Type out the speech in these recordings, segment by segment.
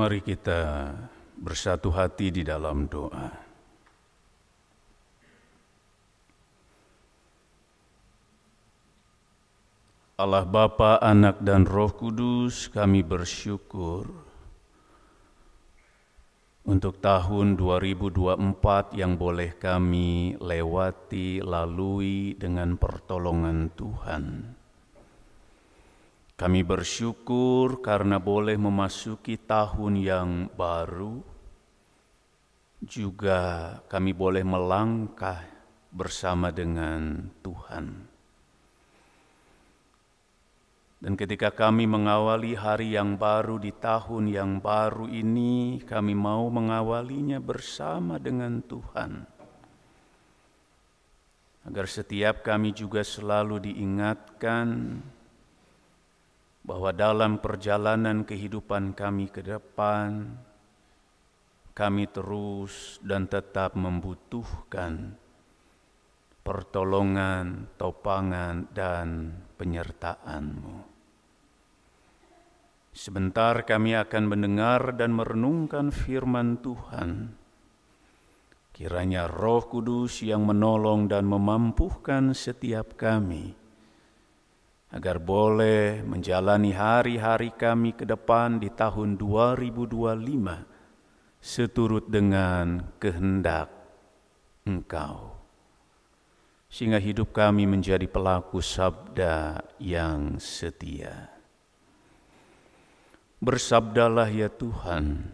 Mari kita bersatu hati di dalam doa. Allah Bapa, Anak dan Roh Kudus, kami bersyukur untuk tahun 2024 yang boleh kami lewati, lalui dengan pertolongan Tuhan. Kami bersyukur karena boleh memasuki tahun yang baru, juga kami boleh melangkah bersama dengan Tuhan. Dan ketika kami mengawali hari yang baru di tahun yang baru ini, kami mau mengawalinya bersama dengan Tuhan. Agar setiap kami juga selalu diingatkan bahwa dalam perjalanan kehidupan kami ke depan, kami terus dan tetap membutuhkan pertolongan, topangan, dan penyertaan-Mu. Sebentar kami akan mendengar dan merenungkan firman Tuhan. Kiranya Roh Kudus yang menolong dan memampukan setiap kami, agar boleh menjalani hari-hari kami ke depan di tahun 2025 seturut dengan kehendak Engkau. Sehingga hidup kami menjadi pelaku sabda yang setia. Bersabdalah ya Tuhan,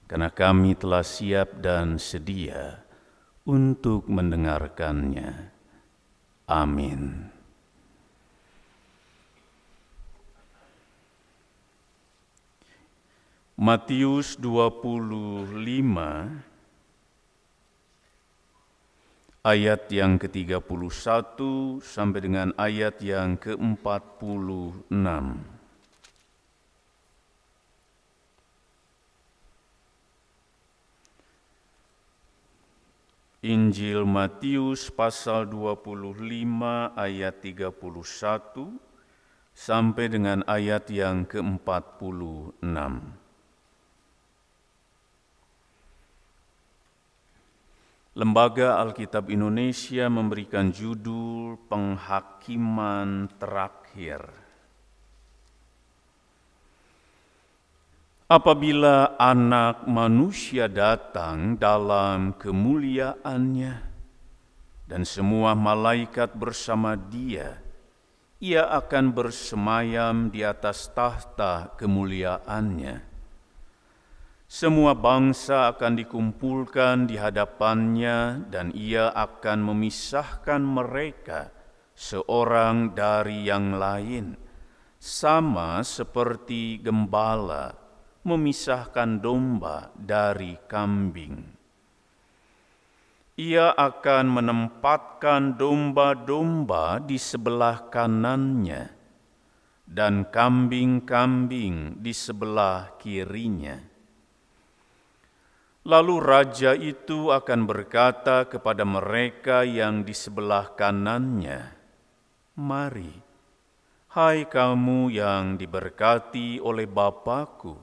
karena kami telah siap dan sedia untuk mendengarkannya. Amin. Matius 25 ayat yang ke-31 sampai dengan ayat yang ke-46. Injil Matius pasal 25 ayat 31 sampai dengan ayat yang ke-46. Lembaga Alkitab Indonesia memberikan judul Penghakiman Terakhir. Apabila Anak Manusia datang dalam kemuliaannya dan semua malaikat bersama Dia, Ia akan bersemayam di atas tahta kemuliaannya. Semua bangsa akan dikumpulkan di hadapannya dan Ia akan memisahkan mereka seorang dari yang lain, sama seperti gembala memisahkan domba dari kambing. Ia akan menempatkan domba-domba di sebelah kanannya dan kambing-kambing di sebelah kirinya. Lalu raja itu akan berkata kepada mereka yang di sebelah kanannya, "Mari, hai kamu yang diberkati oleh Bapa-Ku,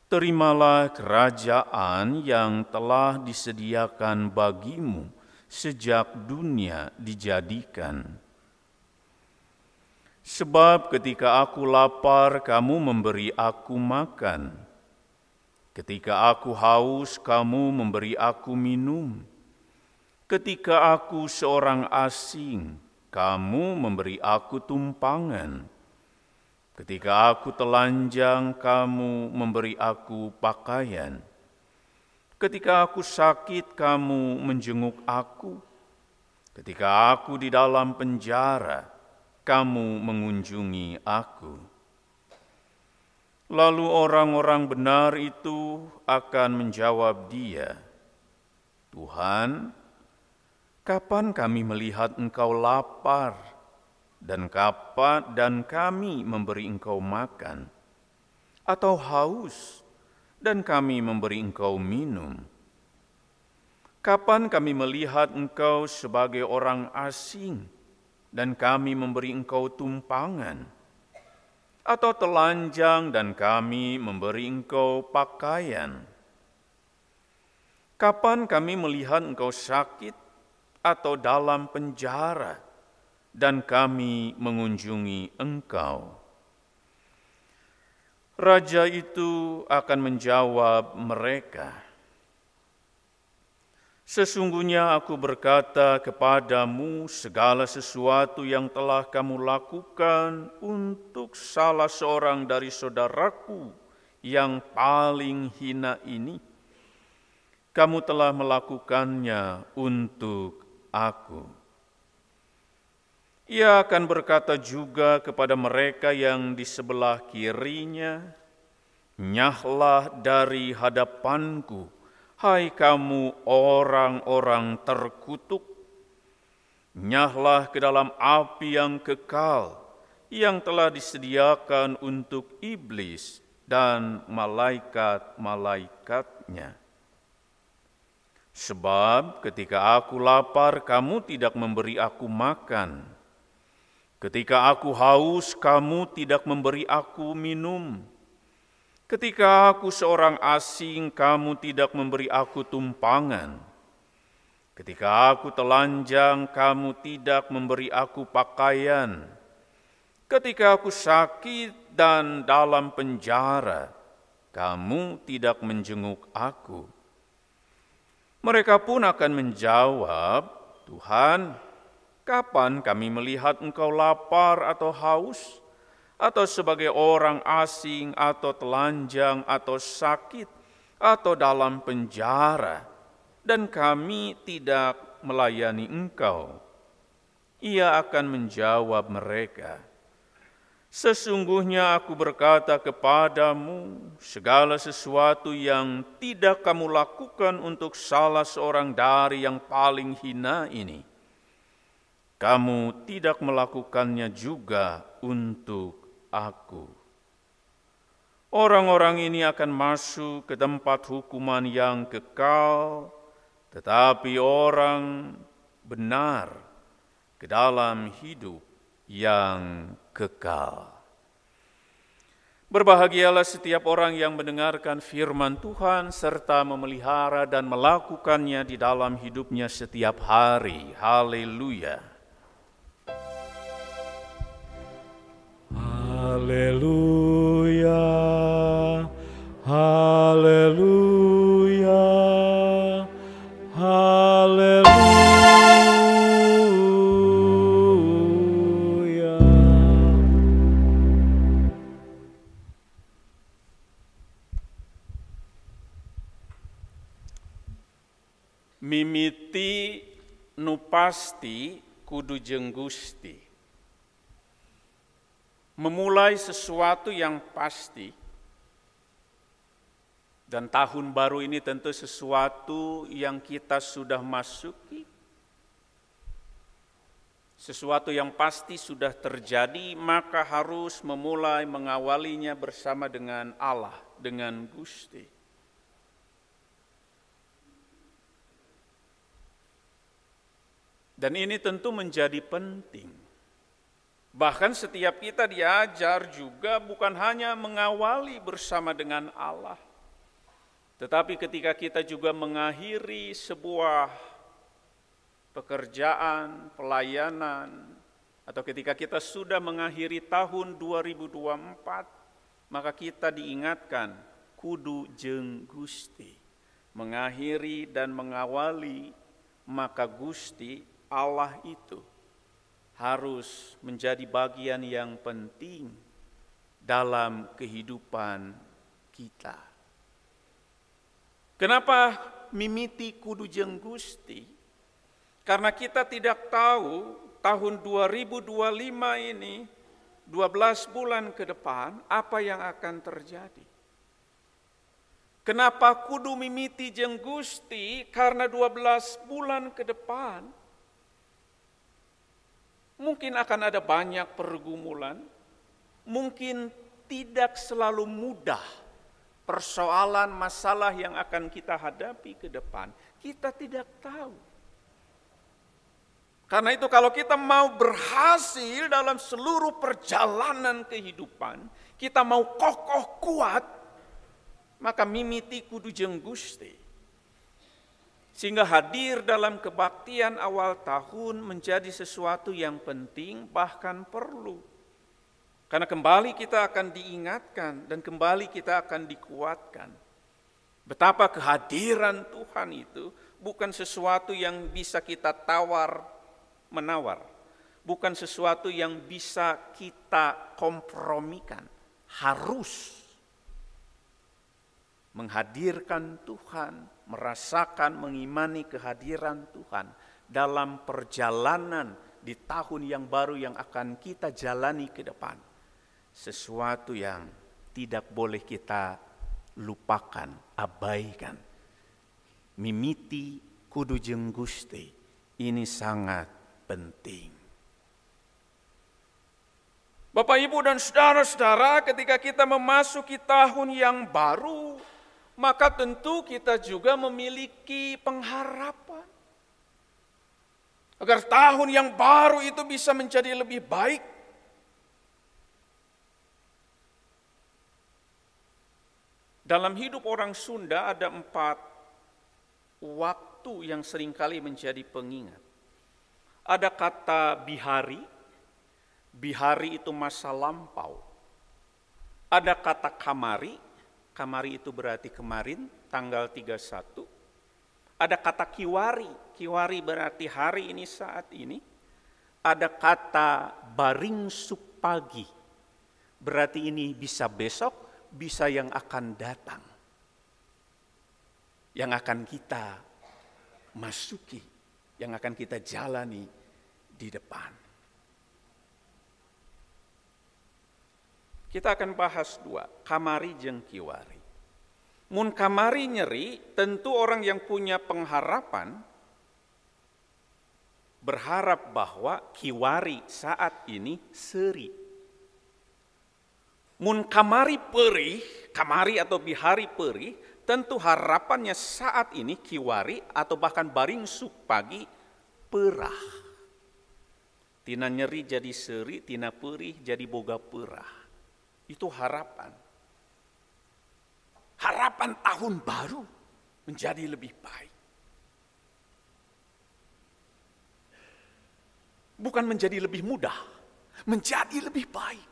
terimalah kerajaan yang telah disediakan bagimu sejak dunia dijadikan. Sebab ketika aku lapar, kamu memberi aku makan. Ketika aku haus, kamu memberi aku minum. Ketika aku seorang asing, kamu memberi aku tumpangan. Ketika aku telanjang, kamu memberi aku pakaian. Ketika aku sakit, kamu menjenguk aku. Ketika aku di dalam penjara, kamu mengunjungi aku." Lalu orang-orang benar itu akan menjawab Dia, "Tuhan, kapan kami melihat Engkau lapar dan kami memberi Engkau makan, atau haus dan kami memberi Engkau minum? Kapan kami melihat Engkau sebagai orang asing dan kami memberi Engkau tumpangan, atau telanjang dan kami memberi engkau pakaian? Kapan kami melihat engkau sakit atau dalam penjara dan kami mengunjungi engkau?" Raja itu akan menjawab mereka, "Sesungguhnya aku berkata kepadamu, segala sesuatu yang telah kamu lakukan untuk salah seorang dari saudaraku yang paling hina ini, kamu telah melakukannya untuk aku." Ia akan berkata juga kepada mereka yang di sebelah kirinya, "Nyahlah dari hadapanku, hai kamu orang-orang terkutuk. Nyahlah ke dalam api yang kekal, yang telah disediakan untuk iblis dan malaikat-malaikatnya. Sebab ketika aku lapar, kamu tidak memberi aku makan. Ketika aku haus, kamu tidak memberi aku minum. Ketika aku seorang asing, kamu tidak memberi aku tumpangan. Ketika aku telanjang, kamu tidak memberi aku pakaian. Ketika aku sakit dan dalam penjara, kamu tidak menjenguk aku." Mereka pun akan menjawab, "Tuhan, kapan kami melihat engkau lapar atau haus, atau sebagai orang asing, atau telanjang, atau sakit, atau dalam penjara, dan kami tidak melayani engkau?" Ia akan menjawab mereka, "Sesungguhnya aku berkata kepadamu, segala sesuatu yang tidak kamu lakukan untuk salah seorang dari yang paling hina ini, kamu tidak melakukannya juga untuk aku." Orang-orang ini akan masuk ke tempat hukuman yang kekal, tetapi orang benar ke dalam hidup yang kekal. Berbahagialah setiap orang yang mendengarkan firman Tuhan serta memelihara dan melakukannya di dalam hidupnya setiap hari. Haleluya. Haleluya, haleluya, haleluya. Mimiti nu pasti kudu jeung Gusti. Memulai sesuatu yang pasti, dan tahun baru ini tentu sesuatu yang kita sudah masuki, sesuatu yang pasti sudah terjadi, maka harus memulai mengawalinya bersama dengan Allah, dengan Gusti. Dan ini tentu menjadi penting. Bahkan setiap kita diajar juga bukan hanya mengawali bersama dengan Allah, tetapi ketika kita juga mengakhiri sebuah pekerjaan, pelayanan, atau ketika kita sudah mengakhiri tahun 2024, maka kita diingatkan kudu jeung Gusti. Mengakhiri dan mengawali, maka Gusti Allah itu harus menjadi bagian yang penting dalam kehidupan kita. Kenapa mimiti kudu jeung Gusti? Karena kita tidak tahu tahun 2025 ini 12 bulan ke depan apa yang akan terjadi. Kenapa kudu mimiti jeung Gusti? Karena 12 bulan ke depan mungkin akan ada banyak pergumulan, mungkin tidak selalu mudah persoalan masalah yang akan kita hadapi ke depan. Kita tidak tahu. Karena itu kalau kita mau berhasil dalam seluruh perjalanan kehidupan, kita mau kokoh kuat, maka mimiti kudu jeung Gusti. Sehingga hadir dalam kebaktian awal tahun menjadi sesuatu yang penting, bahkan perlu. Karena kembali kita akan diingatkan dan kembali kita akan dikuatkan. Betapa kehadiran Tuhan itu bukan sesuatu yang bisa kita tawar-menawar. Bukan sesuatu yang bisa kita kompromikan. Harus menghadirkan Tuhan, merasakan, mengimani kehadiran Tuhan dalam perjalanan di tahun yang baru yang akan kita jalani ke depan. Sesuatu yang tidak boleh kita lupakan, abaikan. Mimiti kudu jeung Gusti. Ini sangat penting. Bapak, Ibu, dan saudara-saudara, ketika kita memasuki tahun yang baru, maka tentu kita juga memiliki pengharapan. Agar tahun yang baru itu bisa menjadi lebih baik. Dalam hidup orang Sunda ada 4 waktu yang seringkali menjadi pengingat. Ada kata bihari, bihari itu masa lampau. Ada kata kamari, kamari itu berarti kemarin, tanggal 31. Ada kata kiwari, kiwari berarti hari ini, saat ini. Ada kata baring supagi, berarti ini bisa besok, bisa yang akan datang, yang akan kita masuki, yang akan kita jalani di depan. Kita akan bahas 2, kamari jeung kiwari. Mun kamari nyeri, tentu orang yang punya pengharapan berharap bahwa kiwari saat ini seri. Mun kamari perih, kamari atau bihari perih, tentu harapannya saat ini kiwari atau bahkan baring supagi perah. Tina nyeri jadi seri, tina perih jadi boga perah. Itu harapan. Harapan tahun baru menjadi lebih baik. Bukan menjadi lebih mudah, menjadi lebih baik.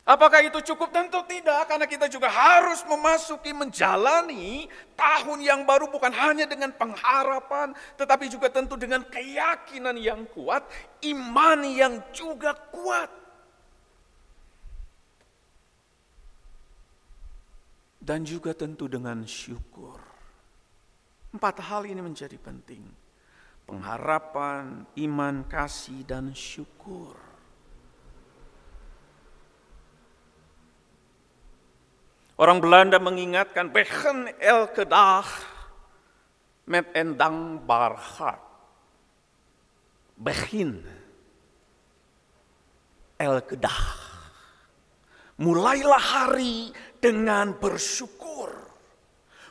Apakah itu cukup? Tentu tidak, karena kita juga harus memasuki, menjalani tahun yang baru bukan hanya dengan pengharapan, tetapi juga tentu dengan keyakinan yang kuat, iman yang juga kuat. Dan juga tentu dengan syukur. 4 hal ini menjadi penting. Pengharapan, iman, kasih, dan syukur. Orang Belanda mengingatkan, Begin elke dag met een dankbaar hart. Begin elke dag. Mulailah hari dengan bersyukur.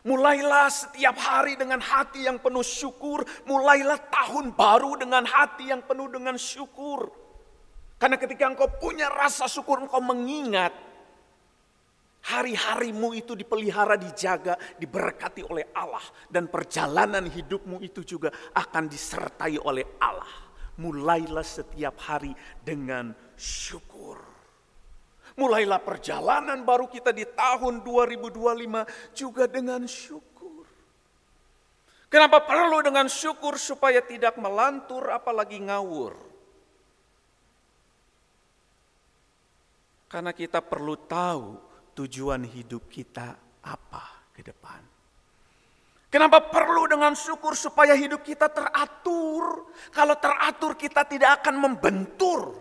Mulailah setiap hari dengan hati yang penuh syukur. Mulailah tahun baru dengan hati yang penuh dengan syukur. Karena ketika engkau punya rasa syukur, engkau mengingat hari-harimu itu dipelihara, dijaga, diberkati oleh Allah. Dan perjalanan hidupmu itu juga akan disertai oleh Allah. Mulailah setiap hari dengan syukur. Mulailah perjalanan baru kita di tahun 2025 juga dengan syukur. Kenapa perlu dengan syukur? Supaya tidak melantur apalagi ngawur. Karena kita perlu tahu tujuan hidup kita apa ke depan. Kenapa perlu dengan syukur? Supaya hidup kita teratur. Kalau teratur kita tidak akan membentur,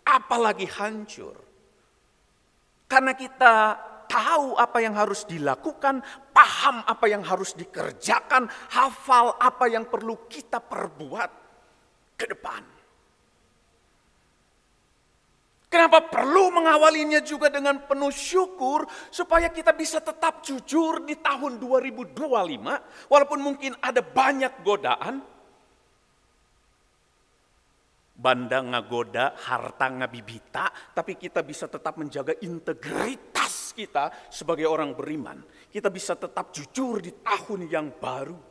apalagi hancur. Karena kita tahu apa yang harus dilakukan, paham apa yang harus dikerjakan, hafal apa yang perlu kita perbuat ke depan. Kenapa perlu mengawalinya juga dengan penuh syukur supaya kita bisa tetap jujur di tahun 2025 walaupun mungkin ada banyak godaan. Banda ngagoda, harta ngabibita, tapi kita bisa tetap menjaga integritas kita sebagai orang beriman. Kita bisa tetap jujur di tahun yang baru.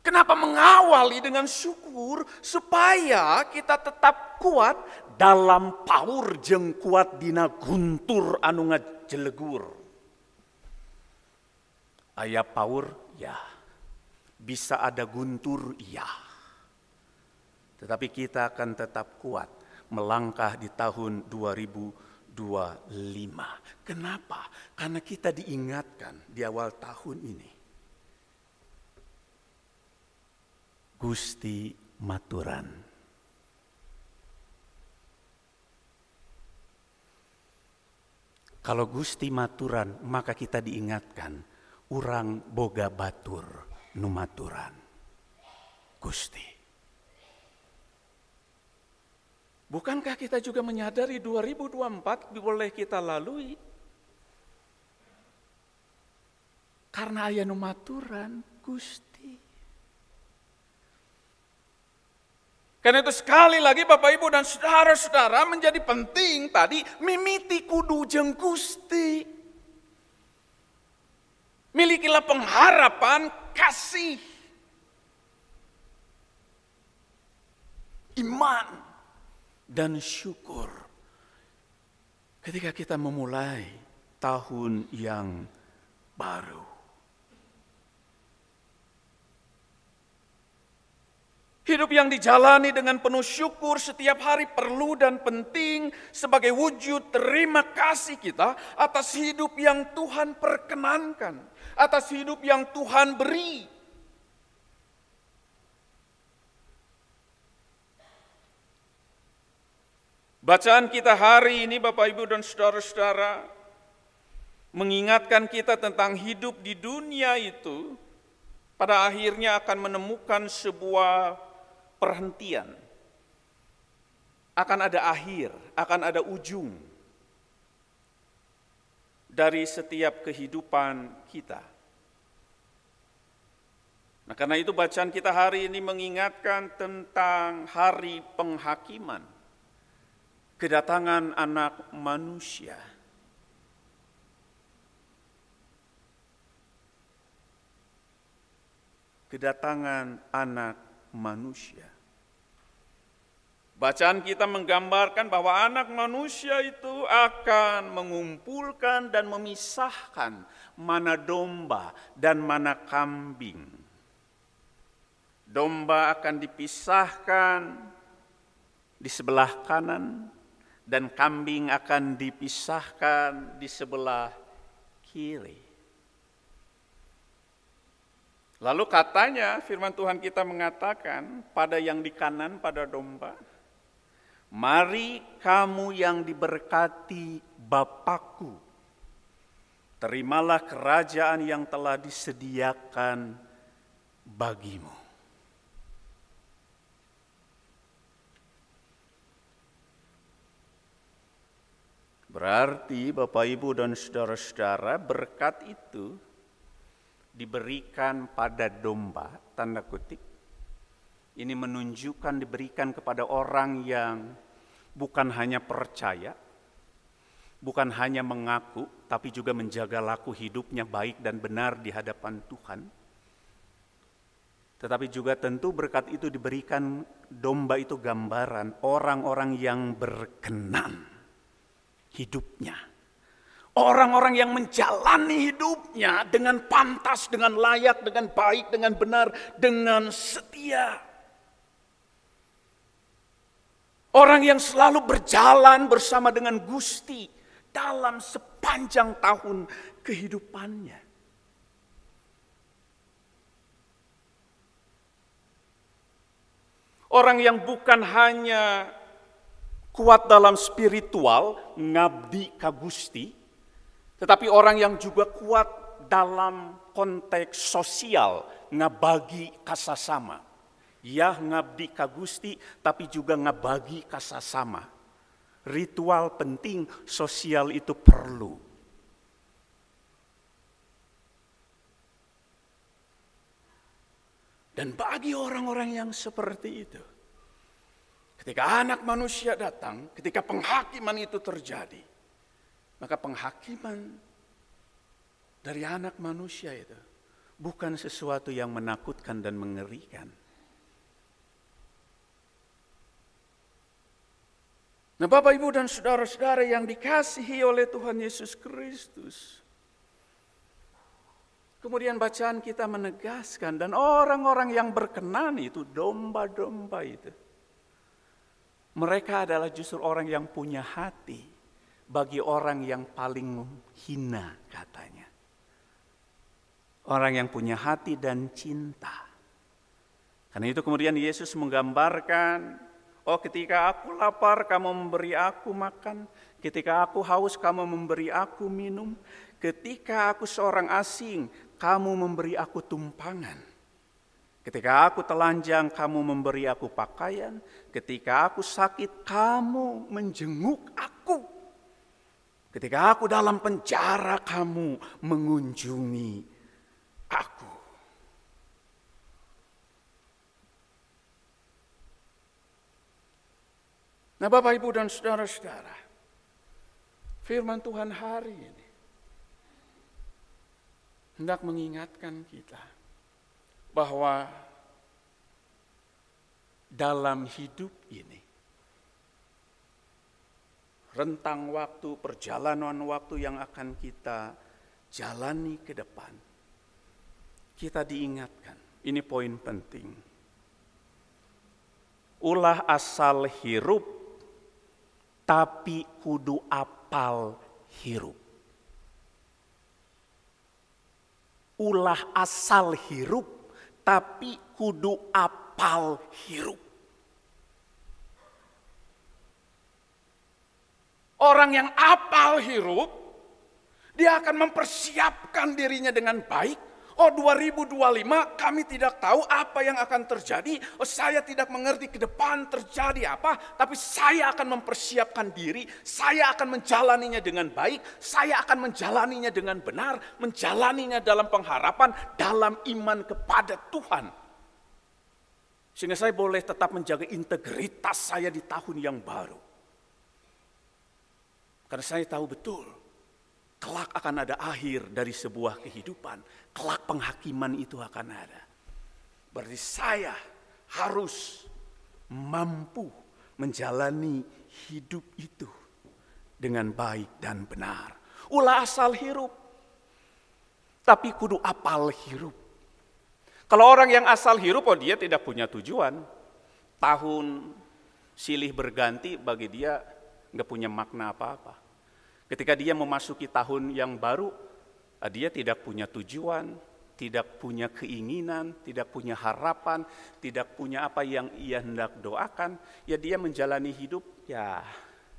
Kenapa mengawali dengan syukur? Supaya kita tetap kuat dalam paur jeung kuat dina guntur anu ngajelegur. Aya paur, ya. Bisa ada guntur, ya. Tetapi kita akan tetap kuat melangkah di tahun 2025. Kenapa? Karena kita diingatkan di awal tahun ini. Gusti maturan. Kalau Gusti maturan, maka kita diingatkan, urang boga batur numaturan. Gusti. Bukankah kita juga menyadari 2024 boleh kita lalui? Karena aya numaturan, Gusti. Karena itu sekali lagi Bapak Ibu dan saudara-saudara menjadi penting tadi mimiti kudu jeung Gusti. Milikilah pengharapan, kasih, iman, dan syukur. Ketika kita memulai tahun yang baru. Hidup yang dijalani dengan penuh syukur setiap hari perlu dan penting sebagai wujud terima kasih kita atas hidup yang Tuhan perkenankan, atas hidup yang Tuhan beri. Bacaan kita hari ini Bapak Ibu dan saudara-saudara mengingatkan kita tentang hidup di dunia itu pada akhirnya akan menemukan sebuah perhentian. Akan ada akhir, akan ada ujung dari setiap kehidupan kita. Nah, karena itu bacaan kita hari ini mengingatkan tentang hari penghakiman, kedatangan anak manusia. Kedatangan anak manusia. Bacaan kita menggambarkan bahwa anak manusia itu akan mengumpulkan dan memisahkan mana domba dan mana kambing. Domba akan dipisahkan di sebelah kanan dan kambing akan dipisahkan di sebelah kiri. Lalu katanya firman Tuhan kita mengatakan pada yang di kanan pada domba, mari kamu yang diberkati Bapakku, terimalah kerajaan yang telah disediakan bagimu. Berarti Bapak Ibu dan saudara-saudara berkat itu diberikan pada domba, tanda kutip. Ini menunjukkan diberikan kepada orang yang bukan hanya percaya, bukan hanya mengaku, tapi juga menjaga laku hidupnya baik dan benar di hadapan Tuhan. Tetapi juga tentu berkat itu diberikan, domba itu gambaran orang-orang yang berkenan hidupnya. Orang-orang yang menjalani hidupnya dengan pantas, dengan layak, dengan baik, dengan benar, dengan setia. Orang yang selalu berjalan bersama dengan Gusti dalam sepanjang tahun kehidupannya. Orang yang bukan hanya kuat dalam spiritual, ngabdi ka Gusti, tetapi orang yang juga kuat dalam konteks sosial, ngabagi kasasama. Ya ngabdi ka Gusti, tapi juga ngabagi ka sasama. Ritual penting, sosial itu perlu. Dan bagi orang-orang yang seperti itu, ketika anak manusia datang, ketika penghakiman itu terjadi, maka penghakiman dari anak manusia itu bukan sesuatu yang menakutkan dan mengerikan. Nah, Bapak, Ibu, dan saudara-saudara yang dikasihi oleh Tuhan Yesus Kristus, kemudian bacaan kita menegaskan, dan orang-orang yang berkenan itu, domba-domba itu, mereka adalah justru orang yang punya hati bagi orang yang paling hina, katanya. Orang yang punya hati dan cinta. Karena itu kemudian Yesus menggambarkan, oh, ketika aku lapar, kamu memberi aku makan. Ketika aku haus, kamu memberi aku minum. Ketika aku seorang asing, kamu memberi aku tumpangan. Ketika aku telanjang, kamu memberi aku pakaian. Ketika aku sakit, kamu menjenguk aku. Ketika aku dalam penjara, kamu mengunjungi aku. Nah, Bapak, Ibu, dan saudara-saudara, firman Tuhan hari ini hendak mengingatkan kita bahwa dalam hidup ini, rentang waktu, perjalanan waktu yang akan kita jalani ke depan, kita diingatkan, ini poin penting, ulah asal hirup, tapi kudu apal hirup. Ulah asal hirup, tapi kudu apal hirup. Orang yang apal hirup, dia akan mempersiapkan dirinya dengan baik. Oh, 2025 kami tidak tahu apa yang akan terjadi. Oh, saya tidak mengerti ke depan terjadi apa. Tapi saya akan mempersiapkan diri. Saya akan menjalaninya dengan baik. Saya akan menjalaninya dengan benar. Menjalaninya dalam pengharapan, dalam iman kepada Tuhan. Sehingga saya boleh tetap menjaga integritas saya di tahun yang baru. Karena saya tahu betul, kelak akan ada akhir dari sebuah kehidupan. Kelak penghakiman itu akan ada. Berarti saya harus mampu menjalani hidup itu dengan baik dan benar. Ulah asal hirup, tapi kudu apal hirup. Kalau orang yang asal hirup, oh dia tidak punya tujuan. Tahun silih berganti bagi dia nggak punya makna apa-apa. Ketika dia memasuki tahun yang baru, dia tidak punya tujuan, tidak punya keinginan, tidak punya harapan, tidak punya apa yang ia hendak doakan. Ya dia menjalani hidup ya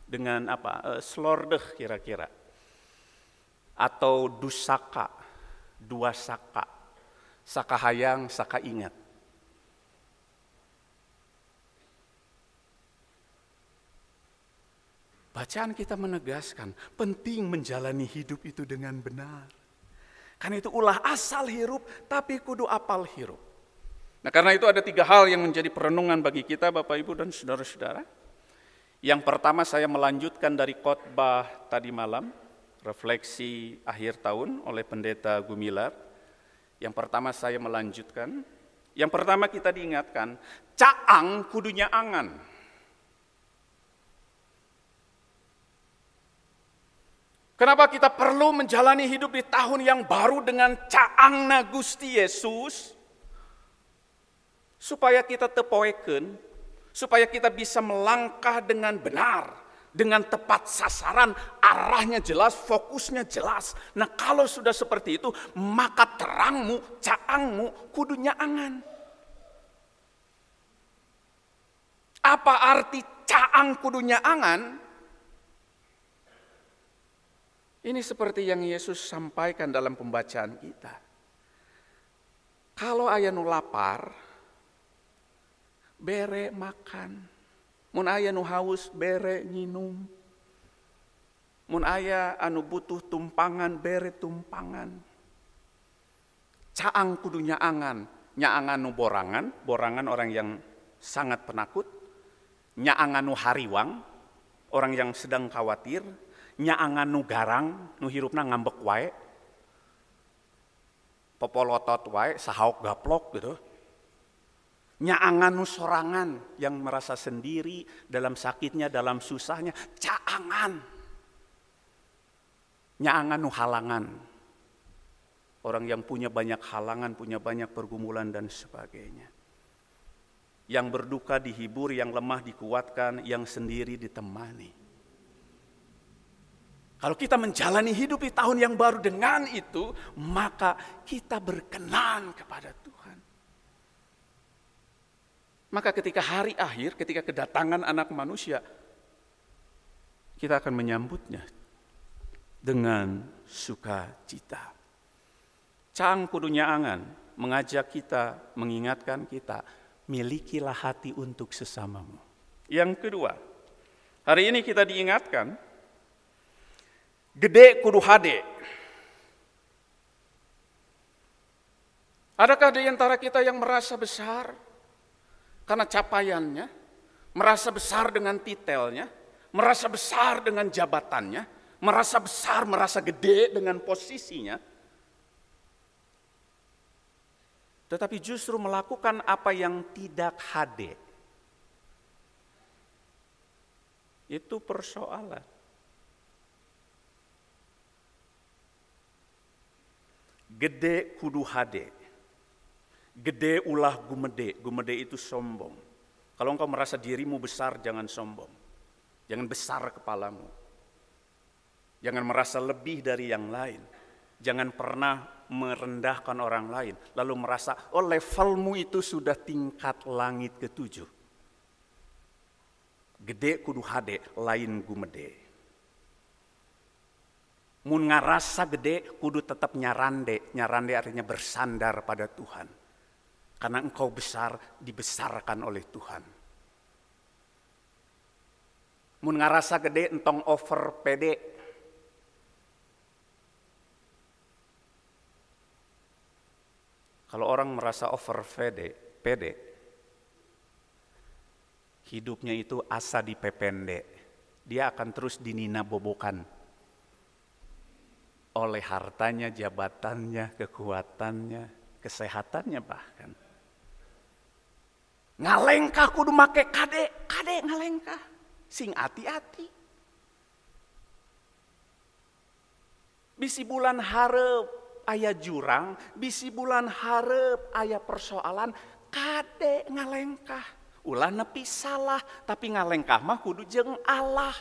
dengan apa? Slordeh kira-kira. Atau dusaka, dua saka. Saka hayang, saka ingat. Bacaan kita menegaskan, penting menjalani hidup itu dengan benar. Karena itu ulah asal hirup, tapi kudu apal hirup. Nah, karena itu ada 3 hal yang menjadi perenungan bagi kita, Bapak, Ibu, dan saudara-saudara. Yang pertama, saya melanjutkan dari khotbah tadi malam, refleksi akhir tahun oleh Pendeta Gumilar. Yang pertama saya melanjutkan. Yang pertama kita diingatkan, caang kudunya angan. Kenapa kita perlu menjalani hidup di tahun yang baru dengan caangna Gusti Yesus? Supaya kita tepoeken, supaya kita bisa melangkah dengan benar, dengan tepat sasaran, arahnya jelas, fokusnya jelas. Nah, kalau sudah seperti itu, maka terangmu, caangmu kudunya angan. Apa arti caang kudunya angan? Ini seperti yang Yesus sampaikan dalam pembacaan kita. Kalau aya nu lapar, bere makan. Mun aya nu haus bere nginum. Mun aya anu butuh tumpangan bere tumpangan. Caang kudu nyaangan, nyaangan nu borangan, borangan orang yang sangat penakut, nyaangan nu hariwang, orang yang sedang khawatir, nyaangan nu garang, nu hirupna ngambek wae, popolotot wae, sahaok gaplok gitu. Nyaangan nu sorangan, yang merasa sendiri dalam sakitnya, dalam susahnya, caangan. Nyaangan nu halangan. Orang yang punya banyak halangan, punya banyak pergumulan dan sebagainya. Yang berduka dihibur, yang lemah dikuatkan, yang sendiri ditemani. Kalau kita menjalani hidup di tahun yang baru dengan itu, maka kita berkenan kepada Tuhan. Maka ketika hari akhir, ketika kedatangan Anak Manusia, kita akan menyambutnya dengan sukacita. Cang kudu nyaangan, mengajak kita, mengingatkan kita, milikilah hati untuk sesamamu. Yang kedua, hari ini kita diingatkan, gede kudu hade. Adakah di antara kita yang merasa besar karena capaiannya, merasa besar dengan titelnya, merasa besar dengan jabatannya, merasa besar, merasa gede dengan posisinya, tetapi justru melakukan apa yang tidak hade? Itu persoalan. Gede kudu hade. Gede ulah gumede. Gumede itu sombong. Kalau engkau merasa dirimu besar, jangan sombong. Jangan besar kepalamu. Jangan merasa lebih dari yang lain. Jangan pernah merendahkan orang lain. Lalu merasa, oh levelmu itu sudah tingkat langit ke-7. Gede kudu hade, lain gumede. Mun ngarasa gede, kudu tetap nyarande. Nyarande artinya bersandar pada Tuhan. Karena engkau besar, dibesarkan oleh Tuhan. Mun ngarasa gede, entong over pede. Kalau orang merasa over pede, hidupnya itu asa dipepende. Dia akan terus dinina bobokan oleh hartanya, jabatannya, kekuatannya, kesehatannya bahkan. Ngalengkah kudu make kade ngalengkah. Sing hati-hati. Bisi bulan hareup aya jurang, bisi bulan hareup aya persoalan, kade ngalengkah. Ulah nepi salah, tapi ngalengkah mah kudu jeung Allah.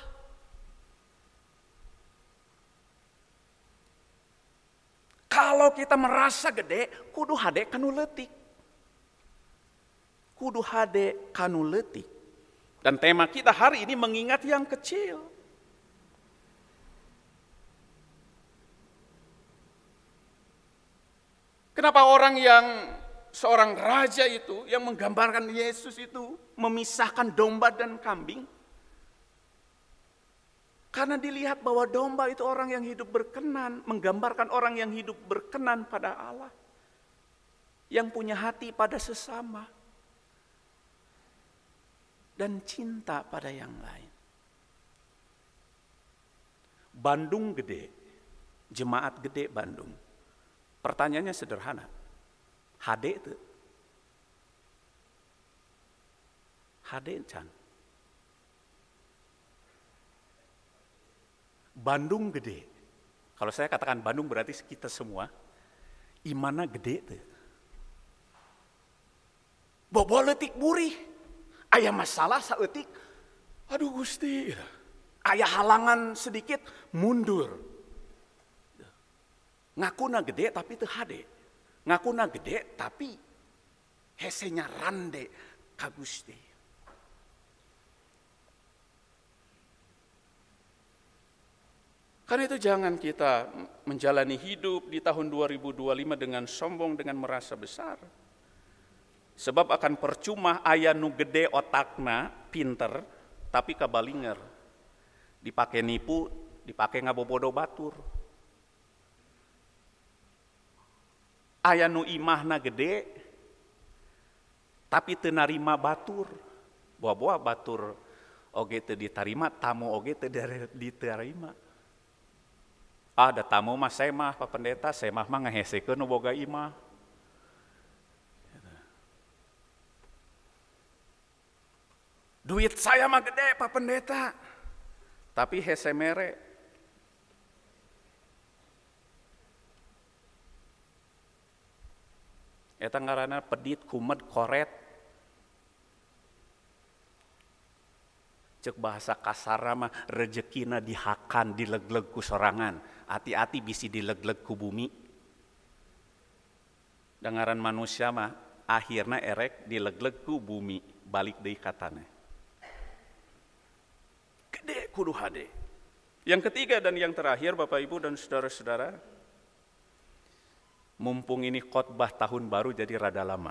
Kalau kita merasa gede, kudu hade kanu leutik. Kudu hade kanu leutik. Dan tema kita hari ini mengingat yang kecil. Kenapa orang yang seorang raja itu yang menggambarkan Yesus itu memisahkan domba dan kambing? Karena dilihat bahwa domba itu orang yang hidup berkenan, menggambarkan orang yang hidup berkenan pada Allah. Yang punya hati pada sesama. Dan cinta pada yang lain. Bandung gede, jemaat gede Bandung. Pertanyaannya sederhana, hade itu? Hade can? Bandung gede. Kalau saya katakan Bandung berarti kita semua. Imana gede itu? Bobo letik burih. Aya masalah saeutik. Aduh Gusti. Aya halangan sedikit mundur. Ngakuna gede tapi teu hade. Ngakuna gede tapi hesenya rande ka Gusti. Karena itu jangan kita menjalani hidup di tahun 2025 dengan sombong, dengan merasa besar. Sebab akan percuma aya nu gede otakna, pinter, tapi kabalinger. Dipake nipu, dipake ngabobodo batur. Aya nu imahna gede, tapi teu narima batur. Boa-boa batur oge teu ditarima, tamu oge teu diterima. Ada tamu mah saya mah Pak Pendeta, saya mah ngahesekeun nu boga imah. Duit saya mah gede Pak Pendeta, tapi hese mere. Eta ngaranna pedit, kumet, koret. Cek bahasa kasarna mah rezekina dihakan, dilegleg ku sorangan. Hati-hati bisi dilegleg ku bumi. Dengaran manusia mah akhirna erek dilegleg ku bumi, balik deui katana. Gede kudu hade. Yang ketiga dan yang terakhir Bapak Ibu dan saudara-saudara, mumpung ini khotbah tahun baru jadi rada lama.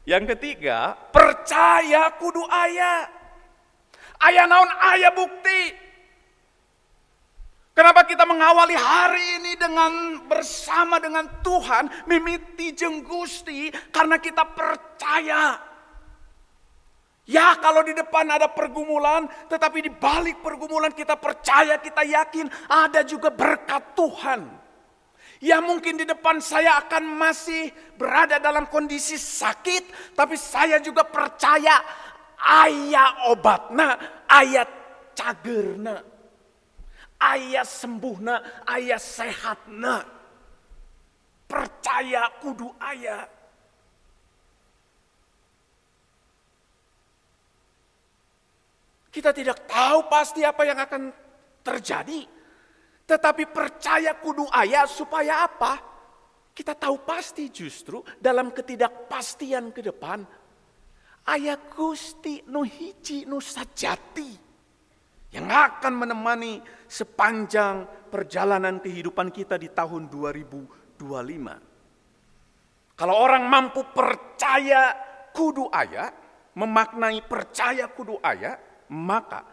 Yang ketiga, percaya kudu aya. Aya naon, aya bukti. Kenapa kita mengawali hari ini dengan bersama dengan Tuhan, mimiti jeung Gusti, karena kita percaya. Ya, kalau di depan ada pergumulan, tetapi di balik pergumulan kita percaya, kita yakin ada juga berkat Tuhan. Ya, mungkin di depan saya akan masih berada dalam kondisi sakit, tapi saya juga percaya aya obatna, aya cagerna, aya sembuhna, aya sehatna. Percaya kudu aya. Kita tidak tahu pasti apa yang akan terjadi. Tetapi percaya kudu aya supaya apa? Kita tahu pasti justru dalam ketidakpastian ke depan. Aya Gusti nu hiji nu sajati. Yang akan menemani sepanjang perjalanan kehidupan kita di tahun 2025. Kalau orang mampu percaya kudu aya, memaknai percaya kudu aya, maka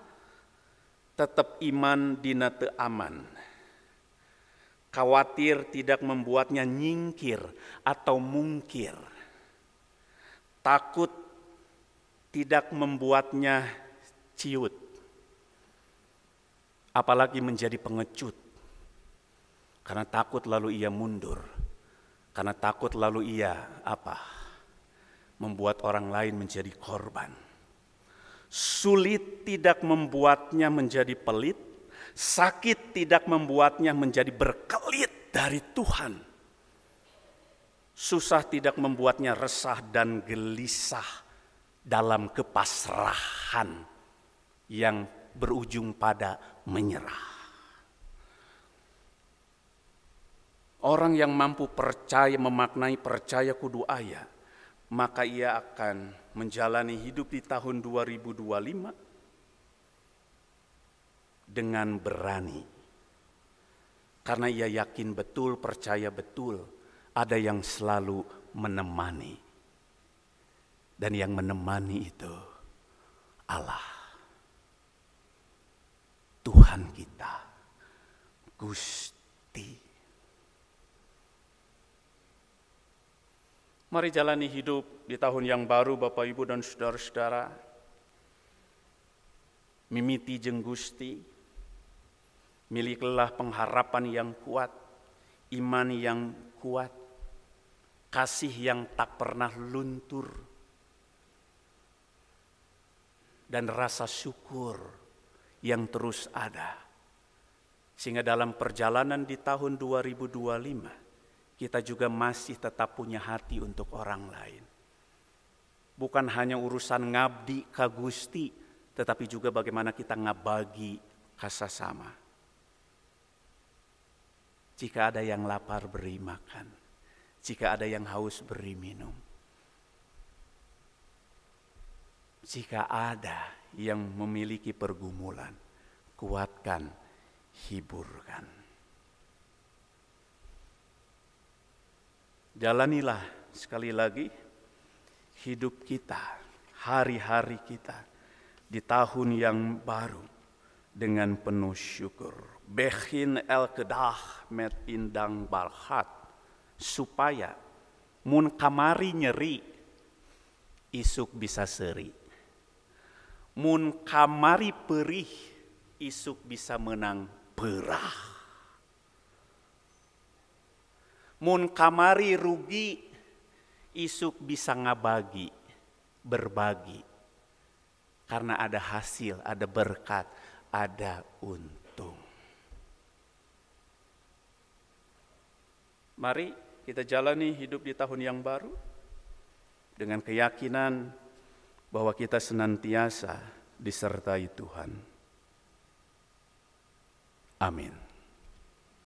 tetap iman dina teu aman. Khawatir tidak membuatnya nyingkir atau mungkir. Takut tidak membuatnya ciut. Apalagi menjadi pengecut. Karena takut lalu ia mundur. Karena takut lalu ia membuat orang lain menjadi korban. Sulit tidak membuatnya menjadi pelit, sakit tidak membuatnya menjadi berkelit dari Tuhan. Susah tidak membuatnya resah dan gelisah dalam kepasrahan yang berujung pada menyerah. Orang yang mampu percaya, memaknai percaya kudu aya, maka ia akan menjalani hidup di tahun 2025 dengan berani. Karena ia yakin betul, percaya betul, ada yang selalu menemani. Dan yang menemani itu Allah. Tuhan kita, Gusti. Mari jalani hidup di tahun yang baru Bapak Ibu dan saudara-saudara. Mimiti jeung Gusti. Milikilah pengharapan yang kuat, iman yang kuat, kasih yang tak pernah luntur, dan rasa syukur yang terus ada. Sehingga dalam perjalanan di tahun 2025, kita juga masih tetap punya hati untuk orang lain. Bukan hanya urusan ngabdi ka Gusti, tetapi juga bagaimana kita ngabagi kasasama. Jika ada yang lapar, beri makan. Jika ada yang haus, beri minum. Jika ada yang memiliki pergumulan, kuatkan, hiburkan. Jalanilah sekali lagi hidup kita, hari-hari kita di tahun yang baru dengan penuh syukur. Bechin el kedah met indang balhat, supaya mun kamari nyeri isuk bisa seri. Mun kamari perih isuk bisa menang perah. Mun kamari rugi isuk bisa ngabagi, berbagi. Karena ada hasil, ada berkat, ada untung. Mari kita jalani hidup di tahun yang baru dengan keyakinan bahwa kita senantiasa disertai Tuhan. Amin.